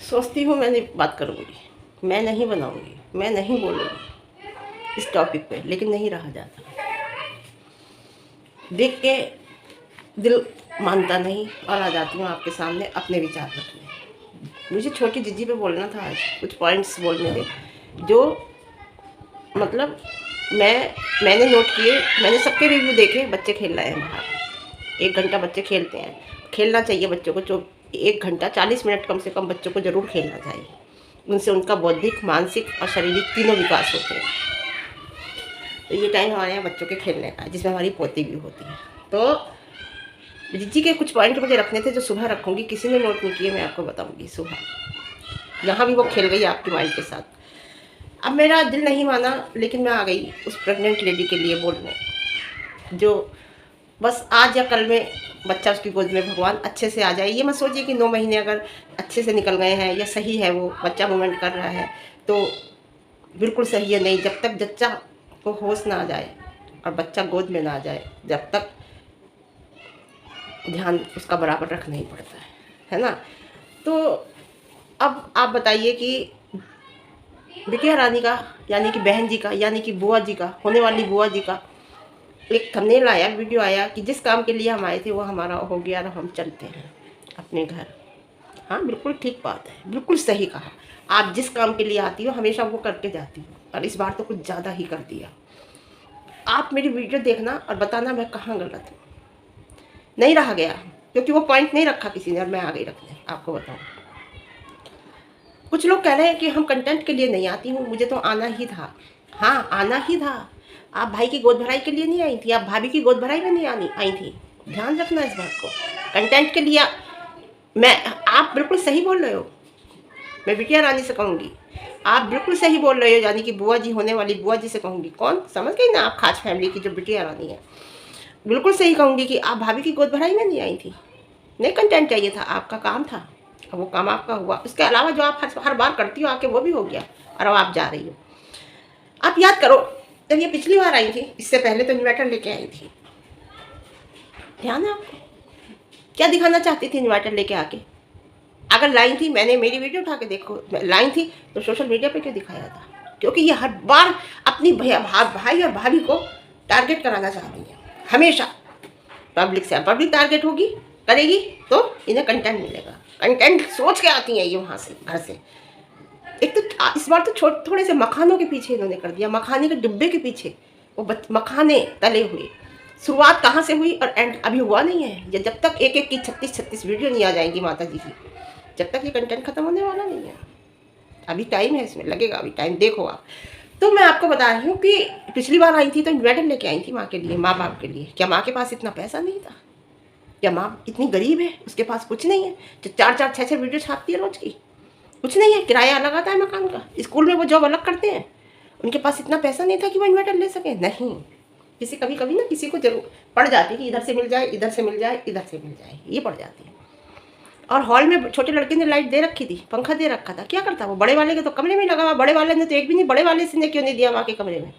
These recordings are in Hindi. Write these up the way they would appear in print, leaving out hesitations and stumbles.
सोचती हूँ मैं नहीं बात करूँगी, मैं नहीं बनाऊँगी, मैं नहीं बोलूँगी इस टॉपिक पे, लेकिन नहीं रहा जाता। देख के दिल मानता नहीं और आ जाती हूँ आपके सामने अपने विचार रखने। मुझे छोटी जीजी पे बोलना था आज, कुछ पॉइंट्स बोलने थे जो मतलब मैंने नोट किए। मैंने सबके रिव्यू देखे। बच्चे खेल रहे हैं बाहर, 1 घंटा बच्चे खेलते हैं। खेलना चाहिए बच्चों को, जो 1 घंटा 40 मिनट कम से कम बच्चों को ज़रूर खेलना चाहिए। उनसे उनका बौद्धिक, मानसिक और शारीरिक तीनों विकास होते हैं। तो ये टाइम हमारे यहाँ बच्चों के खेलने का है, जिसमें हमारी पोती भी होती है। तो जीजी के कुछ पॉइंट मुझे रखने थे जो सुबह रखूँगी। किसी ने नोट नहीं किए, मैं आपको बताऊँगी सुबह। यहाँ भी वो खेल गई आपकी माइंड के साथ। अब मेरा दिल नहीं माना, लेकिन मैं आ गई उस प्रेग्नेंट लेडी के लिए बोलने, जो बस आज या कल में बच्चा उसकी गोद में भगवान अच्छे से आ जाए। ये मत सोचिए कि 9 महीने अगर अच्छे से निकल गए हैं या सही है, वो बच्चा मूवमेंट कर रहा है तो बिल्कुल सही है। नहीं, जब तक बच्चा को होश ना आ जाए और बच्चा गोद में ना आ जाए, जब तक ध्यान उसका बराबर रखना ही पड़ता है ना। तो अब आप बताइए कि बिटिया रानी का, यानी कि बहन जी का, यानी कि बुआ जी का, होने वाली बुआ जी का एक थंबनेल आया, वीडियो आया कि जिस काम के लिए हम आए थे वो हमारा हो गया और हम चलते हैं अपने घर। हाँ, बिल्कुल ठीक बात है, बिल्कुल सही कहा। आप जिस काम के लिए आती हो हमेशा वो करके जाती हो, और इस बार तो कुछ ज़्यादा ही कर दिया। आप मेरी वीडियो देखना और बताना मैं कहाँ गलत हूँ। नहीं रहा गया क्योंकि वो पॉइंट नहीं रखा किसी ने और मैं आ गई रखने। आपको बताऊँ, कुछ लोग कह रहे हैं कि हम कंटेंट के लिए नहीं आती हूँ, मुझे तो आना ही था। हाँ, आना ही था। आप भाई की गोद भराई के लिए नहीं आई थी, आप भाभी की गोद भराई में नहीं आनी आई थी। ध्यान रखना इस बात को। कंटेंट के लिए मैं, आप बिल्कुल सही बोल रहे हो। मैं बिटिया रानी से कहूँगी, आप बिल्कुल सही बोल रहे हो, यानी कि बुआ जी, होने वाली बुआ जी से कहूँगी। कौन समझ गई ना आप, खास फैमिली की जो बिटिया रानी है। बिल्कुल सही कहूँगी कि आप भाभी की गोद भराई में नहीं आई थी। नहीं, कंटेंट चाहिए था, आपका काम था, अब वो काम आपका हुआ। उसके अलावा जो आप हर बार करती हो आके, वो भी हो गया और अब आप जा रही हो। आप याद करो, जब ये पिछली बार आई थी, इससे पहले तो इन्वर्टर लेके आई थी। ध्यान है आपको? क्या दिखाना चाहती थी इन्वर्टर लेके आके? अगर लाई थी, मैंने मेरी वीडियो उठा के देखो, लाई थी तो सोशल मीडिया पे क्यों दिखाया था? क्योंकि ये हर बार अपनी भाई और भाभी को टारगेट कराना चाहती है हमेशा। पब्लिक से पब्लिक टारगेट होगी, करेगी तो इन्हें कंटेंट मिलेगा। कंटेंट सोच के आती हैं ये वहाँ से, घर से। एक तो इस बार तो थोड़े से मखानों के पीछे इन्होंने कर दिया, मखाने के डिब्बे के पीछे वो मखाने तले हुए। शुरुआत कहाँ से हुई और एंड अभी हुआ नहीं है। ये जब तक एक एक की 36 वीडियो नहीं आ जाएंगी माता जी की, जब तक ये कंटेंट खत्म होने वाला नहीं है। अभी टाइम है, इसमें लगेगा अभी टाइम, देखो आप। तो मैं आपको बता रही हूँ कि पिछली बार आई थी तो इन्वर्टर लेके आई थी माँ के लिए, माँ बाप के लिए। क्या माँ के पास इतना पैसा नहीं था? क्या माँ इतनी गरीब है, उसके पास कुछ नहीं है जो 4-4 6-6 वीडियो छापती है रोज की? कुछ नहीं है, किराया अलग आता है मकान का, स्कूल में वो जॉब अलग करते हैं। उनके पास इतना पैसा नहीं था कि वो इन्वर्टर ले सके। नहीं, किसी कभी कभी ना किसी को जरूर पड़ जाती है कि इधर से मिल जाए, इधर से मिल जाए, इधर से मिल जाए, ये पड़ जाती है। और हॉल में छोटे लड़के ने लाइट दे रखी थी, पंखा दे रखा था, क्या करता वो? बड़े वाले के तो कमरे में लगा हुआ, बड़े वाले ने तो एक भी नहीं, बड़े वाले से ने क्यों नहीं दिया माँ के कमरे में?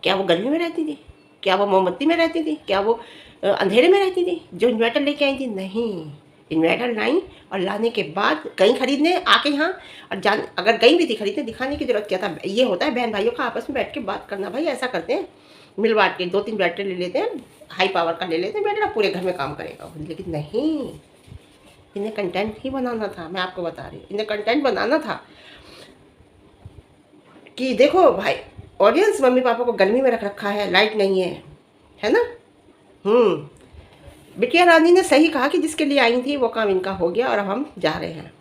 क्या वो गर्मी में रहती थी? क्या वो मोमबत्ती में रहती थी? क्या वो अंधेरे में रहती थी जो इन्वर्टर लेके आई थी? नहीं, इन्वर्टर लाई और लाने के बाद कहीं खरीदने आके यहाँ, और जान अगर गई भी थी खरीदने, दिखाने की जरूरत क्या था? ये होता है बहन भाइयों का आपस में बैठ के बात करना। भाई ऐसा करते हैं, मिल बांट के 2-3 बैटरी ले लेते हैं, हाई पावर का ले लेते हैं बैटरी, पूरे घर में काम करेगा। लेकिन नहीं, इन्हें कंटेंट ही बनाना था। मैं आपको बता रही हूँ, इन्हें कंटेंट बनाना था कि देखो भाई, ऑडियंस मम्मी पापा को गर्मी में रख रखा है, लाइट नहीं है ना। बिटिया रानी ने सही कहा कि जिसके लिए आई थी वो काम इनका हो गया और अब हम जा रहे हैं।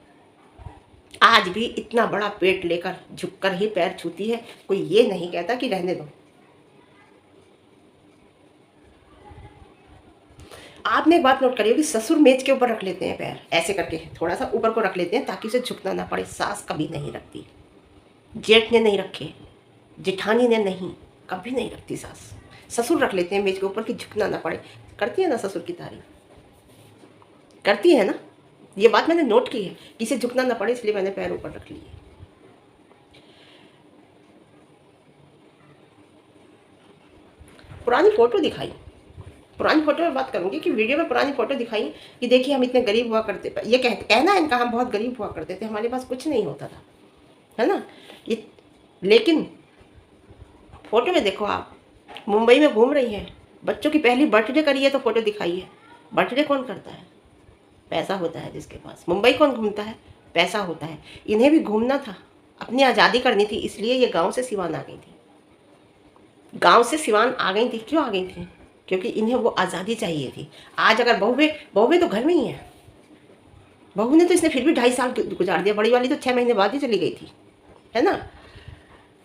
आज भी इतना बड़ा पेट लेकर झुककर ही पैर छूती है, कोई ये नहीं कहता कि रहने दो। आपने एक बात नोट करी होगी, ससुर मेज के ऊपर रख लेते हैं पैर, ऐसे करके थोड़ा सा ऊपर को रख लेते हैं ताकि उसे झुकना ना पड़े। सास कभी नहीं रखती, जेठ ने नहीं रखे, जेठानी ने नहीं, कभी नहीं रखती सास। ससुर रख लेते हैं मेज के ऊपर कि झुकना ना पड़े। करती है ना ससुर की तारीफ, करती है ना। ये बात मैंने नोट की है, किसे झुकना ना पड़े इसलिए मैंने पैर ऊपर रख लिए। पुरानी फोटो दिखाई, पुरानी फ़ोटो में बात करूँगी कि वीडियो में पुरानी फ़ोटो दिखाई कि देखिए हम इतने गरीब हुआ करते, ये कहना है इनका, हम बहुत गरीब हुआ करते थे, हमारे पास कुछ नहीं होता था, है ना। ये लेकिन फ़ोटो में देखो, आप मुंबई में घूम रही हैं, बच्चों की पहली बर्थडे करी है तो फ़ोटो दिखाई है। बर्थडे कौन करता है? पैसा होता है जिसके पास। मुंबई कौन घूमता है? पैसा होता है। इन्हें भी घूमना था, अपनी आज़ादी करनी थी, इसलिए ये गांव से सिवान आ गई थी। गांव से सिवान आ गई थी, क्यों आ गई थी? क्योंकि इन्हें वो आज़ादी चाहिए थी। आज अगर बहू तो घर में ही है, बहू ने तो इसने फिर भी 2.5 साल गुजार दिया, बड़ी वाली तो 6 महीने बाद ही चली गई थी, है ना।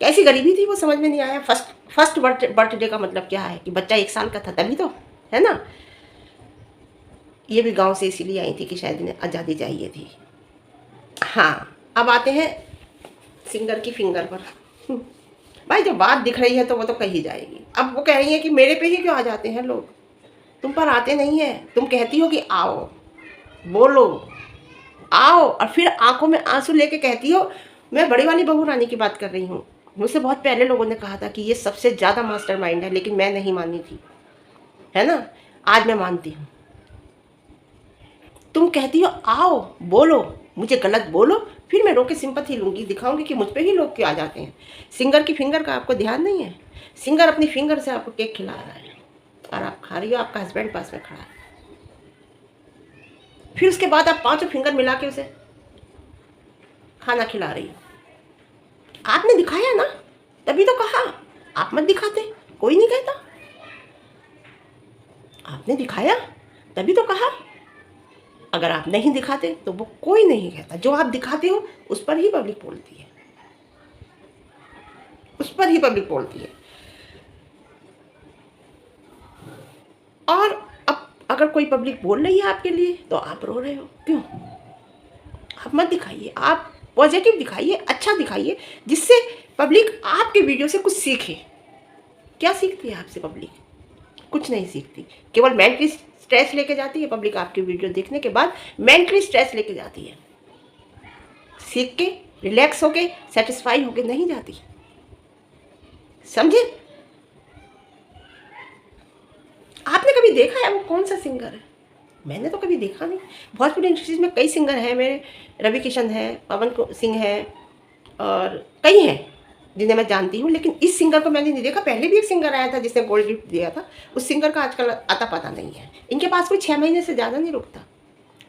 कैसी गरीबी थी वो समझ में नहीं आया। फर्स्ट बर्थडे का मतलब क्या है कि बच्चा 1 साल का था तभी तो, है ना। ये भी गांव से इसीलिए आई थी कि शायद इन्हें आज़ादी चाहिए थी। हाँ, अब आते हैं सिंगर की फिंगर पर। भाई जब बात दिख रही है तो वो तो कही जाएगी। अब वो कह रही है कि मेरे पे ही क्यों आ जाते हैं लोग, तुम पर आते नहीं है। तुम कहती हो कि आओ, बोलो, आओ, और फिर आंखों में आंसू लेके कहती हो। मैं बड़ी वाली बहू रानी की बात कर रही हूँ। मुझसे बहुत पहले लोगों ने कहा था कि ये सबसे ज़्यादा मास्टरमाइंड है, लेकिन मैं नहीं मानी थी, है ना। आज मैं मानती हूँ। तुम कहती हो आओ, बोलो, मुझे गलत बोलो, फिर मैं रोके सिंपैथी लूँगी, दिखाऊंगी कि मुझ पे ही लोग क्यों आ जाते हैं। सिंगर की फिंगर का आपको ध्यान नहीं है? सिंगर अपनी फिंगर से आपको केक खिला रहा है और आप खा रही हो, आपका हस्बैंड पास में खड़ा है। फिर उसके बाद आप 5 फिंगर मिला के उसे खाना खिला रही हो। आपने दिखाया ना, तभी तो कहा। आप मत दिखाते, कोई नहीं कहता। आपने दिखाया तभी तो कहा। अगर आप नहीं दिखाते तो वो कोई नहीं कहता। जो आप दिखाते हो उस पर ही पब्लिक बोलती है, उस पर ही पब्लिक बोलती है। और अब अगर कोई पब्लिक बोल रही है आपके लिए तो आप रो रहे हो, क्यों? आप मत दिखाइए, आप पॉजिटिव दिखाइए, अच्छा दिखाइए, जिससे पब्लिक आपके वीडियो से कुछ सीखे। क्या सीखती है आपसे पब्लिक? कुछ नहीं सीखती। केवल मेंटली स्ट्रेस लेके जाती है पब्लिक। आपकी वीडियो देखने के बाद मेंटली स्ट्रेस लेके जाती है, सीख के रिलैक्स होके सेटिस्फाई होके नहीं जाती, समझे। आपने कभी देखा है वो कौन सा सिंगर है? मैंने तो कभी देखा नहीं। भोजपुरी इंडस्ट्रीज में कई सिंगर हैं मेरे, रवि किशन है, पवन सिंह है, और कई हैं जिन्हें मैं जानती हूँ, लेकिन इस सिंगर को मैंने नहीं देखा। पहले भी एक सिंगर आया था जिसने गोल्ड गिफ्ट दिया था, उस सिंगर का आजकल आता पता नहीं है। इनके पास कोई 6 महीने से ज़्यादा नहीं रुकता,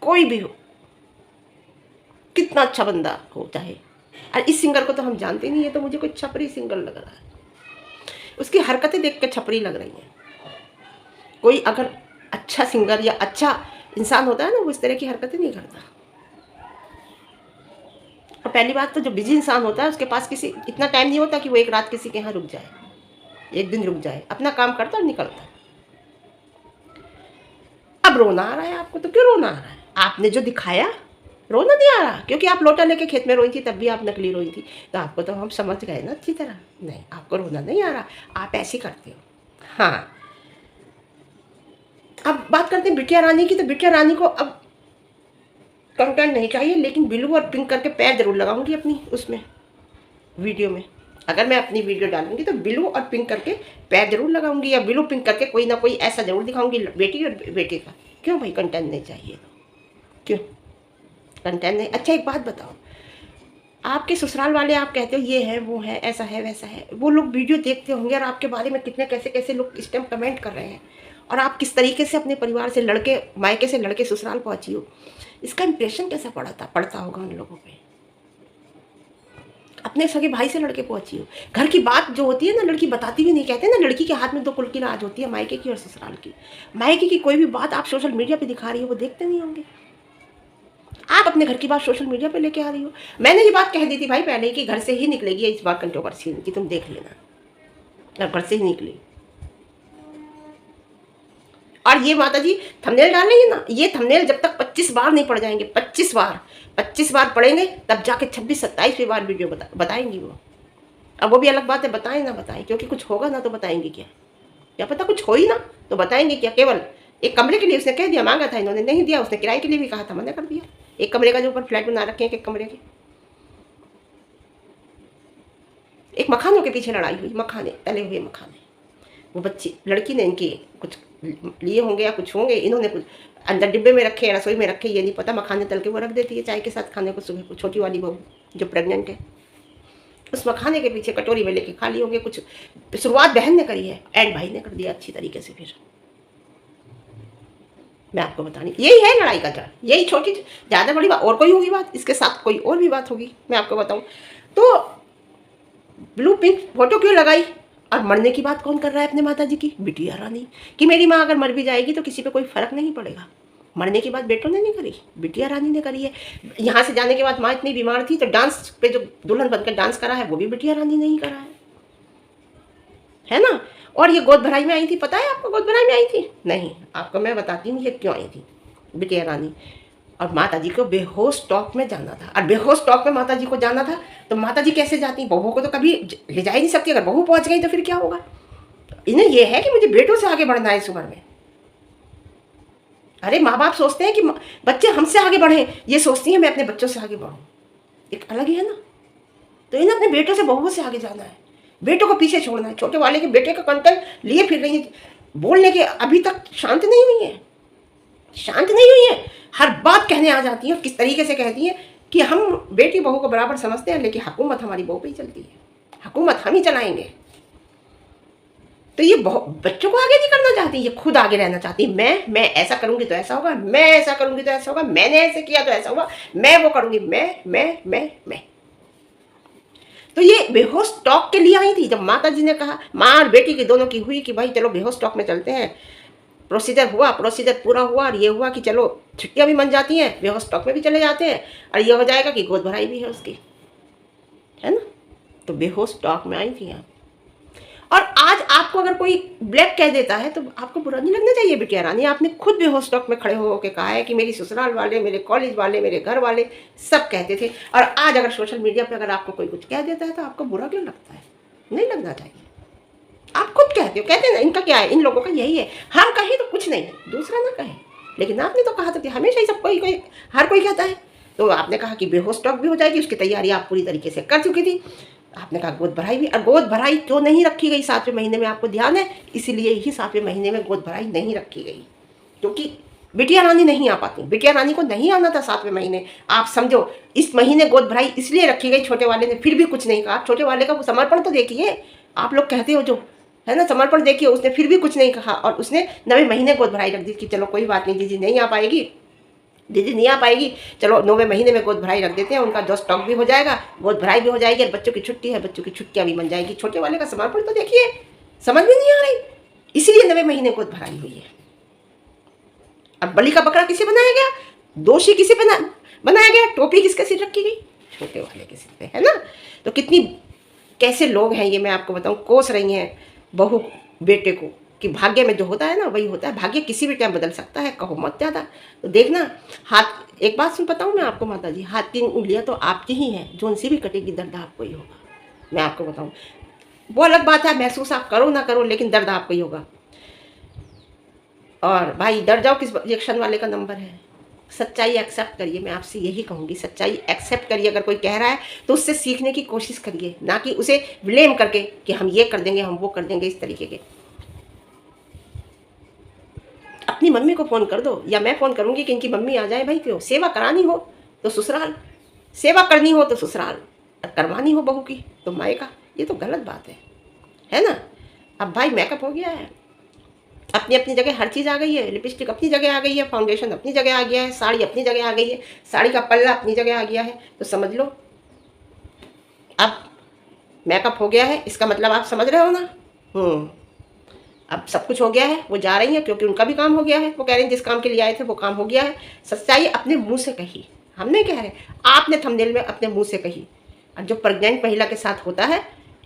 कोई भी हो, कितना अच्छा बंदा हो चाहे। और इस सिंगर को तो हम जानते नहीं है, तो मुझे कोई छपरी सिंगर लग रहा है। उसकी हरकतें देख कर छपरी लग रही हैं। कोई अगर अच्छा सिंगर या अच्छा इंसान होता है ना, वो इस तरह की हरकतें नहीं करता। और पहली बात तो जो बिजी इंसान होता है उसके पास किसी इतना टाइम नहीं होता कि वो एक रात किसी के यहाँ रुक जाए, एक दिन रुक जाए, अपना काम करता और निकलता। अब रोना आ रहा है आपको, तो क्यों रोना आ रहा है? आपने जो दिखाया, रोना नहीं आ रहा, क्योंकि आप लोटा लेके खेत में रोई थी, तब भी आप नकली रोई थी, तो आपको तो हम समझ गए ना अच्छी तरह। नहीं, आपको रोना नहीं आ रहा, आप ऐसे करते हो। हाँ, अब बात करते हैं बिटिया रानी की। तो बिटिया रानी को अब कंटेंट नहीं चाहिए, लेकिन ब्लू और पिंक करके पैर जरूर लगाऊंगी अपनी उसमें वीडियो में। अगर मैं अपनी वीडियो डालूंगी तो ब्लू और पिंक करके पैर जरूर लगाऊंगी, या ब्लू पिंक करके कोई ना कोई ऐसा जरूर दिखाऊंगी बेटी और बेटे का। क्यों भाई, कंटेंट नहीं चाहिए? क्यों कंटेंट नहीं? अच्छा एक बात बताओ, आपके ससुराल वाले, आप कहते हो ये है वो है ऐसा है वैसा है, वो लोग वीडियो देखते होंगे और आपके बारे में कितने कैसे कैसे लोग इस टाइम कमेंट कर रहे हैं, और आप किस तरीके से अपने परिवार से लड़के, मायके से लड़के ससुराल पहुंची हो, इसका इंप्रेशन कैसा पड़ता होगा उन लोगों पे। अपने सगे भाई से लड़के पहुंची हो। घर की बात जो होती है ना, लड़की बताती भी नहीं। कहते हैं ना, लड़की के हाथ में 2 कुल की राज होती है, मायके की और ससुराल की। मायके की कोई भी बात आप सोशल मीडिया पे दिखा रही हो, वो देखते नहीं होंगे। आप अपने घर की बात सोशल मीडिया पे लेके आ रही हो। मैंने ये बात कह दी थी भाई पहले ही कि घर से ही निकलेगी इस बार कंट्रोवर्सी की, तुम देख लेना, घर से ही निकली। और ये माता जी थंबनेल डालेंगे ना, ये थंबनेल जब तक 25 बार नहीं पढ़ जाएंगे, 25 बार पढ़ेंगे, तब जाके 26-27वीं बार वीडियो बताएंगी वो। अब वो भी अलग बात है, बताएं ना बताएं, क्योंकि कुछ होगा ना तो बताएंगे क्या पता कुछ हो ही ना तो बताएंगे क्या। केवल एक कमरे के लिए उसने कह दिया, मांगा था इन्होंने, नहीं दिया। उसने किराए के लिए भी कहा था, मना कर दिया। एक कमरे का जो ऊपर फ्लैट बना रखे हैं, एक कमरे के, एक मखानों के पीछे लड़ाई हुई, मखाने, तले हुए मखाने, वो बच्ची लड़की ने इनकी कुछ लिए होंगे या कुछ होंगे, इन्होंने कुछ अंदर डिब्बे में रखे, रसोई में रखे, ये नहीं पता, मखाने तल के वो रख देती है चाय के साथ खाने को सुबह को। छोटी वाली बहू जो प्रेग्नेंट है, उस मखाने के पीछे कटोरी में लेके खा ली होंगे कुछ। शुरुआत बहन ने करी है, एंड भाई ने कर दिया अच्छी तरीके से। फिर मैं आपको बता रही, यही है लड़ाई का जड़, यही छोटी, ज़्यादा बड़ी बात और कोई होगी बात, इसके साथ कोई और भी बात होगी, मैं आपको बताऊं। तो ब्लू पिंक फोटो क्यों लगाई? और मरने की बात कौन कर रहा है अपने माता जी की? बिटिया रानी कि मेरी माँ अगर मर भी जाएगी तो किसी पे कोई फर्क नहीं पड़ेगा। मरने की बात बेटों ने नहीं करी, बिटिया रानी ने करी है। यहाँ से जाने के बाद माँ इतनी बीमार थी तो डांस पे जो दुल्हन बनकर डांस करा है वो भी बिटिया रानी ने ही करा है ना। और ये गोद भराई में आई थी, पता है आपको गोद भराई में आई थी? नहीं, आपको मैं बताती हूँ ये क्यों आई थी बिटिया रानी। और माता जी को बेहोश टॉक में जाना था, और बेहोश टॉक में माता जी को जाना था तो माता जी कैसे जाती? बहू को तो कभी ले जा ही नहीं सकती, अगर बहू पहुंच गई तो फिर क्या होगा? इन्हें यह है कि मुझे बेटों से आगे बढ़ना है इस उम्र में। अरे माँ बाप सोचते हैं कि बच्चे हमसे आगे बढ़े, ये सोचती है मैं अपने बच्चों से आगे बढ़ूँ, एक अलग ही है ना। तो इन्हें अपने बेटों से बहुओं से आगे जाना है, बेटों को पीछे छोड़ना है। छोटे वाले के बेटे का कंटेंट लिए फिर रही है, बोलने के अभी तक शांत नहीं हुई है, शांत नहीं हुई है, हर बात कहने आ जाती है। किस तरीके से कहती है कि हम बेटी बहू को बराबर समझते हैं, लेकिन हुकूमत हमारी बहू पे ही चलती है, हुकूमत हम ही चलाएंगे। तो ये बच्चों को आगे नहीं करना चाहती, ये खुद आगे रहना चाहती है। मैं ऐसा करूंगी तो ऐसा होगा, मैं ऐसा करूंगी तो ऐसा होगा, मैंने ऐसे किया तो ऐसा होगा, मैं वो करूंगी, मैं। तो ये बेहोश टॉक के लिए आई थी। जब माता जी ने कहा, माँ और बेटी की दोनों की हुई कि भाई चलो बेहोश टॉक में चलते हैं, प्रोसीजर हुआ, प्रोसीजर पूरा हुआ, और ये हुआ कि चलो छुट्टियां भी बन जाती हैं, बेहोश टॉक में भी चले जाते हैं, और ये हो जाएगा कि गोद भराई भी है उसकी, है ना। तो बेहोश टॉक में आई थी आप। और आज आपको अगर कोई ब्लैक कह देता है तो आपको बुरा नहीं लगना चाहिए बिटिया रानी। आपने खुद बेहोश टॉक में खड़े होकर कहा है कि मेरी ससुराल वाले, मेरे कॉलेज वाले, मेरे घर वाले सब कहते थे, और आज अगर सोशल मीडिया पे अगर आपको कोई कुछ कह देता है तो आपको बुरा क्यों लगता है? नहीं लगना चाहिए। आप खुद कहते हो, कहते हैं ना, इनका क्या है, इन लोगों का यही है, हम कहें तो कुछ नहीं, दूसरा ना कहे। लेकिन आपने तो कहा था कि हमेशा ही सब कोई हर कोई कहता है, तो आपने कहा कि बेहोश टॉक भी हो जाएगी, उसकी तैयारी आप पूरी तरीके से कर चुकी थी। आपने कहा गोद भराई भी, और गोद भराई क्यों नहीं रखी गई 7वें महीने में? आपको ध्यान है, इसीलिए ही 7वें महीने में गोद भराई नहीं रखी गई, क्योंकि बिटिया रानी नहीं आ पाती। बिटिया रानी को नहीं आना था 7वें महीने। आप समझो, इस महीने गोद भराई इसलिए रखी गई, छोटे वाले ने फिर भी कुछ नहीं कहा। छोटे वाले का समर्पण तो देखिए, आप लोग कहते हो जो है ना, समर्पण देखिए, उसने फिर भी कुछ नहीं कहा, और उसने 9वें महीने गोद भराई रख दी कि चलो कोई बात नहीं, दीदी नहीं आ पाएगी, दीदी नहीं आ पाएगी, चलो 9वें महीने में गोद भराई रख देते हैं, उनका जो स्टॉक भी हो जाएगा, गोद भराई भी हो जाएगी, और बच्चों की छुट्टी है, बच्चों की छुट्टियां भी बन जाएगी। छोटे वाले का समर्पण तो देखिए, समझ में नहीं आ रही, इसीलिए 9वें महीने गोद भराई हुई है। अब बलि का बकरा किसे बनाया गया? दोषी किसे बनाया गया? टोपी किसके सिर रखी गई? छोटे वाले के सिर पे, है ना। तो कितनी कैसे लोग हैं ये मैं आपको बताऊं, कोस रही हैं बहू बेटे को कि भाग्य में जो होता है ना वही होता है। भाग्य किसी भी टाइम बदल सकता है, कहो मत ज़्यादा। तो देखना, हाथ, एक बात सुन बताऊँ मैं आपको माता जी, हाथ की उंगलियाँ तो आपकी ही हैं, जो उनसे भी कटेगी दर्द आपको ही होगा। मैं आपको बताऊँ, वो अलग बात है, महसूस आप करो ना करो, लेकिन दर्द आपको ही होगा। और भाई डर जाओ किस रिएक्शन वाले का नंबर है, सच्चाई एक्सेप्ट करिए। मैं आपसे यही कहूँगी, सच्चाई एक्सेप्ट करिए। अगर कोई कह रहा है तो उससे सीखने की कोशिश करिए, ना कि उसे ब्लेम करके कि हम ये कर देंगे, हम वो कर देंगे, इस तरीके के। अपनी मम्मी को फ़ोन कर दो, या मैं फ़ोन करूँगी कि इनकी मम्मी आ जाए। भाई क्यों? सेवा करानी हो तो ससुराल, सेवा करनी हो तो ससुराल, करवानी हो बहू की तो मायका। ये तो गलत बात है ना। अब भाई मेकअप हो गया है, अपनी अपनी जगह हर चीज़ आ गई है, लिपस्टिक अपनी जगह आ गई है, फाउंडेशन अपनी जगह आ गया है, साड़ी अपनी जगह आ गई है, साड़ी का पल्ला अपनी जगह आ गया है। तो समझ लो अब मेकअप हो गया है, इसका मतलब आप समझ रहे हो ना। अब सब कुछ हो गया है, वो जा रही हैं क्योंकि उनका भी काम हो गया है। वो कह रहे हैं जिस काम के लिए आए थे वो काम हो गया है। सच्चाई अपने मुंह से कही, हम नहीं कह रहे, आपने थंबनेल में अपने मुंह से कही। और जो प्रेग्नेंट महिला के साथ होता है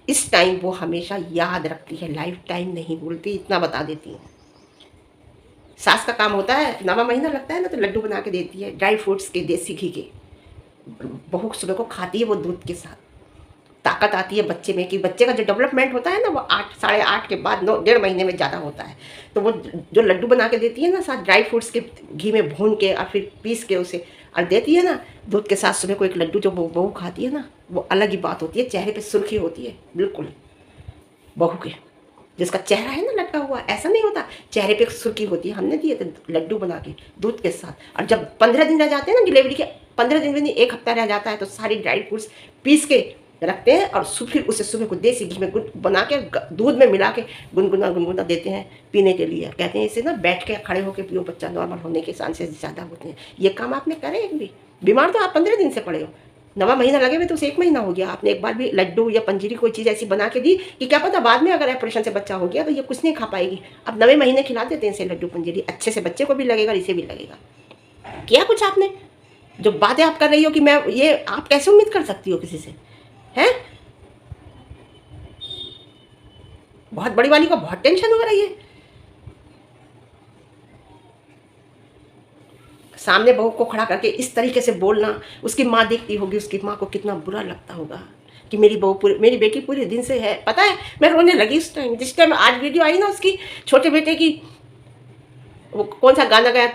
इस टाइम, वो हमेशा याद रखती है, लाइफ टाइम नहीं भूलती, इतना बता देती है। सास का काम होता है, 9वां महीना लगता है ना तो लड्डू बना के देती है, ड्राई फ्रूट्स के, देसी घी के। बहू सुबह को खाती है वो दूध के साथ, ताकत आती है बच्चे में, कि बच्चे का जो डेवलपमेंट होता है ना वो 8 साढ़े 8 के बाद 9 डेढ़ महीने में ज़्यादा होता है। तो वो जो लड्डू बना के देती है ना, साथ ड्राई फ्रूट्स के घी में भून के और फिर पीस के उसे और देती है ना दूध के साथ, सुबह को एक लड्डू जो बहू खाती है ना, वो अलग ही बात होती है, चेहरे पे सुर्खी होती है बिल्कुल बहू के। जिसका चेहरा है ना लटका हुआ, ऐसा नहीं होता, चेहरे पे सुर्खी होती है। हमने दिए थे लड्डू बना के दूध के साथ, और जब 15 दिन रह जाते हैं ना डिलीवरी के, 15 दिन में नहीं, 1 हफ्ता रह जाता है, तो सारी ड्राई फ्रूट्स पीस के रखते हैं और फिर उसे सुबह को देसी घी में बना के दूध में मिला के गुनगुना देते हैं पीने के लिए। कहते हैं इसे ना बैठ के खड़े होकर पियो, बच्चा नॉर्मल होने के चांसेस ज़्यादा होते हैं। ये काम आपने करे एक भी? बीमार तो आप 15 दिन से पड़े हो, 9वां महीना लगे हुए तो उसे 1 महीना हो गया, आपने एक बार भी लड्डू या पंजीरी कोई चीज़ ऐसी बना के दी कि क्या पता बाद में अगर ऑपरेशन से बच्चा हो गया तो ये कुछ नहीं खा पाएगी। अब 9वें महीने खिला देते हैं इसे लड्डू पंजीरी, अच्छे से बच्चे को भी लगेगा, इसे भी लगेगा। किया कुछ आपने? जो बातें आप कर रही हो कि मैं ये, आप कैसे उम्मीद कर सकती हो किसी से? हैं? बहुत बड़ी वाली को बहुत टेंशन हो रही है। सामने बहू को खड़ा करके इस तरीके से बोलना, उसकी माँ देखती होगी, उसकी माँ को कितना बुरा लगता होगा कि मेरी बहू मेरी बेटी पूरे दिन से है। पता है मैं रोने लगी उस टाइम, जिस टाइम आज वीडियो आई ना उसकी छोटे बेटे की, वो कौन सा गाना गाया,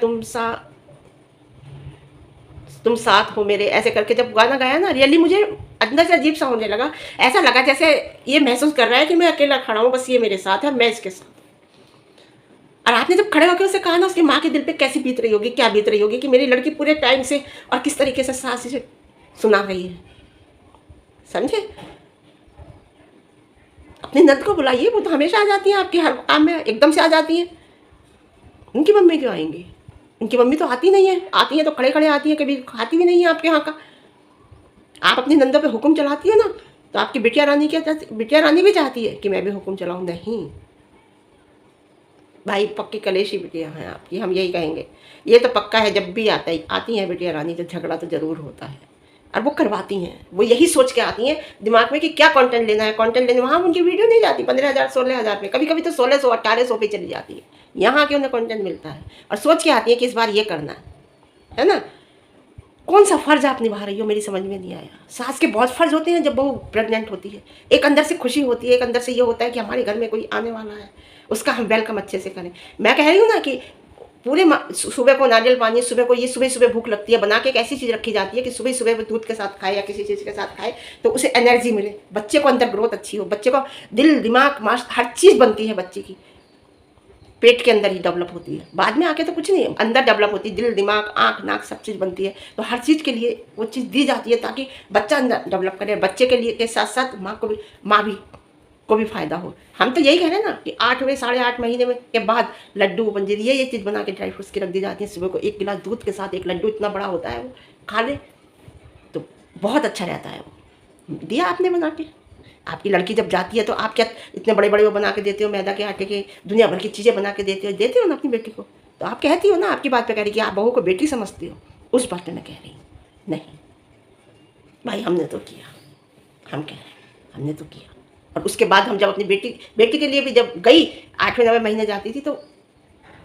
तुम साथ हो मेरे, ऐसे करके जब गाना गाया ना, रियली मुझे अंदर से अजीब सा होने लगा। ऐसा लगा जैसे ये महसूस कर रहा है कि मैं अकेला खड़ा हूँ, बस ये मेरे साथ है, मैं इसके साथ। और आपने जब खड़े होकर उसे कहा ना, उसकी माँ के दिल पे कैसी बीत रही होगी, क्या बीत रही होगी कि मेरी लड़की पूरे टाइम से और किस तरीके से सास से सुना रही है। समझे? अपनी नंद को बुलाइए, वो तो हमेशा आ जाती है आपके हर काम में, एकदम से आ जाती है। उनकी मम्मी क्यों आएंगी? उनकी मम्मी तो आती नहीं है, आती है तो खड़े खड़े आती है, कभी खाती भी नहीं है आपके यहाँ का। आप अपनी नंदों पे हुक्म चलाती है ना, तो आपकी बिटिया रानी क्या चाहती? बिटिया रानी भी चाहती है कि मैं भी हुक्म चलाऊं? नहीं भाई, पक्की कलेशी बिटिया हैं आपकी, हम यही कहेंगे। ये तो पक्का है, जब भी आती हैं बिटिया रानी तो झगड़ा तो ज़रूर होता है, और वो करवाती हैं। वो यही सोच के आती हैं दिमाग में कि क्या कंटेंट लेना है, कंटेंट लेने वहाँ उनकी वीडियो नहीं जाती 15,000 16,000 पे, कभी कभी तो 1600 1800 पे चली जाती है। यहाँ के उन्हें कंटेंट मिलता है और सोच के आती है कि इस बार ये करना है ना। कौन सा फ़र्ज़ आप निभा रही हो, मेरी समझ में नहीं आया। सास के बहुत फ़र्ज़ होते हैं जब वो प्रेग्नेंट होती है। एक अंदर से खुशी होती है, एक अंदर से ये होता है कि हमारे घर में कोई आने वाला है, उसका हम वेलकम अच्छे से करें। मैं कह रही हूँ ना कि पूरे सुबह को नारियल पानी, सुबह को ये सुबह सुबह भूख लगती है, बना के एक ऐसी चीज़ रखी जाती है कि सुबह सुबह वो दूध के साथ खाए या किसी चीज़ के साथ खाए तो उसे एनर्जी मिले, बच्चे को अंदर ग्रोथ अच्छी हो, बच्चे को दिल दिमाग मांस हर चीज़ बनती है बच्चे की पेट के अंदर ही डेवलप होती है, बाद में आके तो कुछ नहीं है, अंदर डेवलप होती है, दिल दिमाग आँख नाक सब चीज़ बनती है। तो हर चीज़ के लिए वो चीज़ दी जाती है ताकि बच्चा अंदर डेवलप करे, बच्चे के लिए के साथ साथ माँ को भी फ़ायदा हो। हम तो यही कह रहे हैं ना कि 8वें 8.5 महीने में के बाद लड्डू पंजीरी ये चीज़ बना के ड्राई फ्रूट्स की रख दी जाती है। सुबह को 1 गिलास दूध के साथ एक लड्डू इतना बड़ा होता है, वो खा ले तो बहुत अच्छा रहता है। वो दिया आपने बना के। आपकी लड़की जब जाती है तो आप क्या इतने बड़े बड़े वो बना के देते हो, मैदा के आटे के दुनिया भर की चीज़ें बना के देते हो ना अपनी बेटी को। तो आप कहती हो ना, आपकी बात पे कह रही कि आप बहू को बेटी समझती हो, उस बात पे मैं कह रही हूँ। नहीं भाई, हमने तो किया, हम कह रहे हैं हमने तो किया। और उसके बाद हम जब अपनी बेटी के लिए भी जब गई 8वें 9वें महीने जाती थी, तो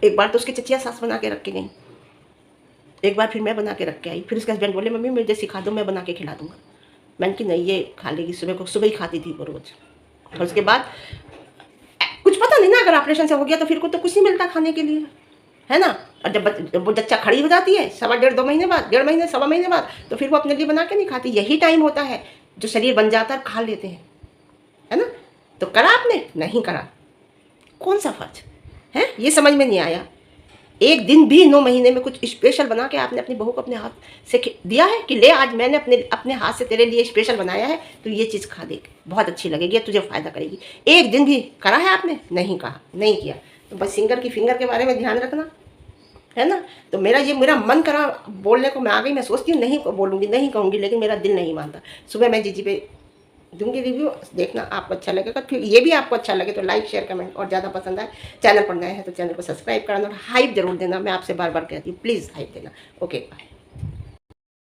एक बार तो उसकी चचिया सास बना के रख के गई, एक बार फिर मैं बना के रख के आई। फिर उसके हस्बैंड बोले मम्मी मुझे सिखा दो, मैं बना के खिला दूँगा। मैंने कि नहीं, ये खा लेगी, सुबह ही खाती थी वो रोज़। और उसके बाद कुछ पता नहीं ना, अगर ऑपरेशन से हो गया तो फिर को तो कुछ नहीं मिलता खाने के लिए, है ना। और जब वो बच्चा खड़ी हो जाती है 1.5 महीने बाद, 1.5 महीने 1.25 महीने बाद, तो फिर वो अपने लिए बना के नहीं खाती। यही टाइम होता है जो शरीर बन जाता है और खा लेते हैं, है ना। तो करा आपने? नहीं करा। कौन सा फर्ज है, ये समझ में नहीं आया। एक दिन भी 9 महीने में कुछ स्पेशल बना के आपने अपनी बहू को अपने हाथ से दिया है कि ले आज मैंने अपने हाथ से तेरे लिए स्पेशल बनाया है, तो ये चीज़ खा देगी, बहुत अच्छी लगेगी, तुझे फ़ायदा करेगी। एक दिन भी करा है आपने? नहीं कहा, नहीं किया। तो बस सिंगर की फिंगर के बारे में ध्यान रखना, है ना। तो मेरा मन करा बोलने को, मैं आ गई, मैं सोचती हूँ नहीं बोलूँगी, नहीं कहूँगी, लेकिन मेरा दिल नहीं मानता। सुबह मैं जीजी पे दूंगी रिव्यू, देखना आपको अच्छा लगेगा। फिर ये भी आपको अच्छा लगे तो लाइक शेयर कमेंट, और ज़्यादा पसंद आए, चैनल पर नए हैं तो चैनल को सब्सक्राइब करना और हाइप जरूर देना। मैं आपसे बार बार कहती हूँ, प्लीज़ हाइप देना। Okay bye.